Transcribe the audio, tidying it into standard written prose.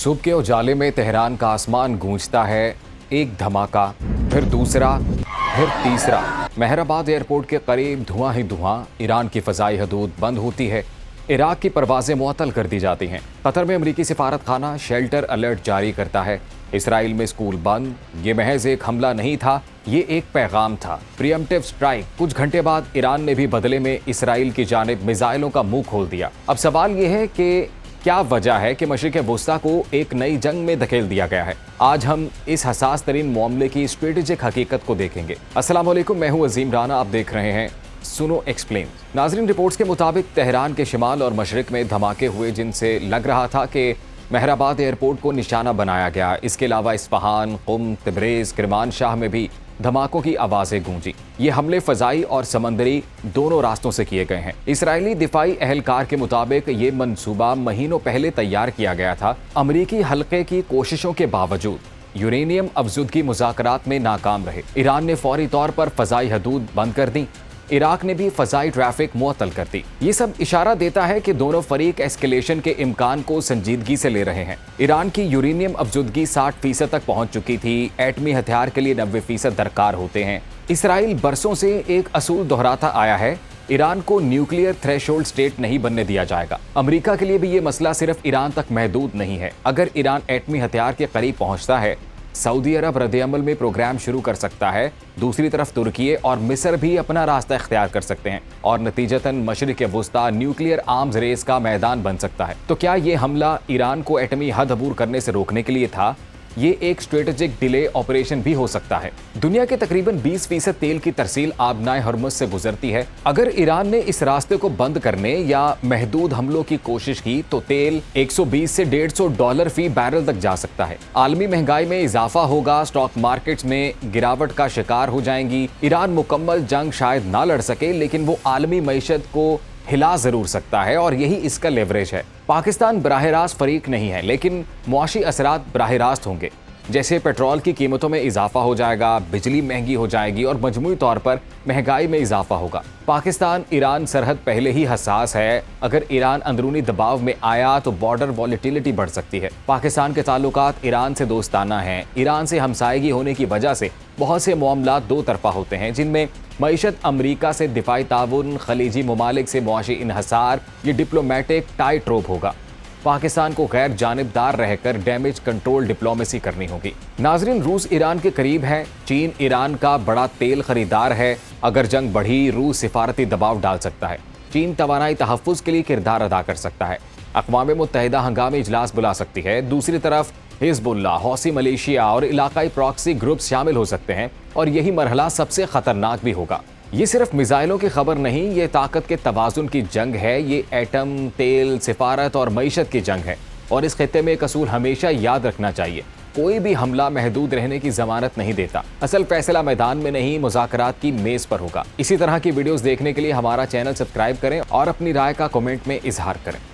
सुबह के उजाले में तेहरान का आसमान गूंजता है। एक धमाका, फिर दूसरा, फिर तीसरा। मेहराबाद एयरपोर्ट के करीब धुआं ही धुआं। ईरान की फ़ज़ाई हदूद बंद होती है। इराक की परवाज़ें मुअत्तल कर दी जाती हैं। कतर में अमरीकी सिफारत खाना शेल्टर अलर्ट जारी करता है। इसराइल में स्कूल बंद। ये महज एक हमला नहीं था, ये एक पैगाम था, प्रीएम्प्टिव स्ट्राइक। कुछ घंटे बाद ईरान ने भी बदले में इसराइल की जानिब मिसाइलों का मुंह खोल दिया। अब सवाल ये है कि क्या वजह है कि मशरिक़ वुस्ता को एक नई जंग में धकेल दिया गया है। आज हम इस हसास तरीन मामले की स्ट्रेटेजिक हकीकत को देखेंगे। अस्सलाम वालेकुम, मैं हूं अजीम राना, आप देख रहे हैं सुनो एक्सप्लेन। नाज़रीन, रिपोर्ट्स के मुताबिक तेहरान के शिमाल और मशरिक़ में धमाके हुए जिनसे लग रहा था कि मेहराबाद एयरपोर्ट को निशाना बनाया गया। इसके अलावा इस्फहान, कुम, तिब्रेज़, किरमानशाह में भी धमाकों की आवाज़ें गूंजी। ये हमले फ़ज़ाई और समंदरी दोनों रास्तों से किए गए हैं। इसराइली दिफाई अहलकार के मुताबिक ये मंसूबा महीनों पहले तैयार किया गया था। अमरीकी हल्के की कोशिशों के बावजूद यूरेनियम अफजुदगी मुज़ाकरात में नाकाम रहे। ईरान ने फौरी तौर पर फ़ज़ाई हदूद बंद कर दी। इराक ने भी फ़ज़ाई ट्रैफिक मुअत्तल कर दी। ये सब इशारा देता है कि दोनों फरीक एस्केलेशन के इम्कान को संजीदगी से ले रहे हैं। ईरान की यूरेनियम अफजुदगी 60% तक पहुंच चुकी थी। एटमी हथियार के लिए 90% दरकार होते हैं। इसराइल बरसों से एक असूल दोहराता आया है, ईरान को न्यूक्लियर थ्रेशोल्ड स्टेट नहीं बनने दिया जाएगा। अमेरिका के लिए भी ये मसला सिर्फ ईरान तक महदूद नहीं है। अगर ईरान एटमी हथियार के करीब पहुंचता है, सऊदी अरब रद्द-ए-अमल में प्रोग्राम शुरू कर सकता है। दूसरी तरफ तुर्की और मिस्र भी अपना रास्ता इख्तियार कर सकते हैं और नतीजतन मशरिक़ वुस्ता न्यूक्लियर आर्म्स रेस का मैदान बन सकता है। तो क्या ये हमला ईरान को एटमी हद अबूर करने से रोकने के लिए था? ये एक स्ट्रेटेजिक डिले ऑपरेशन भी हो सकता है। दुनिया के तकरीबन 20% तेल की तरसील आबनाए हरमुज़ से गुजरती है। अगर ईरान ने इस रास्ते को बंद करने या महदूद हमलों की कोशिश की तो तेल 120 से $150 फी बैरल तक जा सकता है। आलमी महंगाई में इजाफा होगा, स्टॉक मार्केट्स में गिरावट का शिकार हो जाएंगी। ईरान मुकम्मल जंग शायद ना लड़ सके, लेकिन वो आलमी मईशत को हिला जरूर सकता है और यही इसका लेवरेज है। पाकिस्तान बराह रास्त फरीक नहीं है, लेकिन मुआशी असरात बराह रास्त होंगे। जैसे पेट्रोल की कीमतों में इजाफा हो जाएगा, बिजली महंगी हो जाएगी और मजमूई तौर पर महंगाई में इजाफा होगा। पाकिस्तान ईरान सरहद पहले ही हसास है। अगर ईरान अंदरूनी दबाव में आया तो बॉर्डर वॉलेटिलिटी बढ़ सकती है। पाकिस्तान के ताल्लुकात ईरान से दोस्ताना हैं। ईरान से हमसायगी होने की वजह से बहुत से मामलात दो तरफा होते हैं, जिनमें मईशत, अमरीका से दिफाई ताउन, खलीजी ममालिक से मुआशी इन्हसार। ये डिप्लोमेटिक टाइट रोप होगा। पाकिस्तान को गैर जानिबदार रहकर डैमेज कंट्रोल डिप्लोमेसी करनी होगी। नाजरीन, रूस ईरान के करीब है। चीन ईरान का बड़ा तेल खरीदार है। अगर जंग बढ़ी, रूस सिफारती दबाव डाल सकता है। चीन तवानाई तहफ़्फ़ुज़ के लिए किरदार अदा कर सकता है। अक़वाम मुत्तहिदा हंगामी इजलास बुला सकती है। दूसरी तरफ हिज़्बुल्लाह, हौसी मलेशिया और इलाकाई प्रॉक्सी ग्रुप शामिल हो सकते हैं और यही मरहला सबसे ख़तरनाक भी होगा। ये सिर्फ मिसाइलों की खबर नहीं, ये ताकत के तवाज़ुन की जंग है। ये एटम, तेल, सिफारत और मईशत की जंग है। और इस खित्ते में एक असूल हमेशा याद रखना चाहिए, कोई भी हमला महदूद रहने की जमानत नहीं देता। असल फैसला मैदान में नहीं, मुज़ाकरात की मेज़ पर होगा। इसी तरह की वीडियोस देखने के लिए हमारा चैनल सब्सक्राइब करें और अपनी राय का कमेंट में इजहार करें।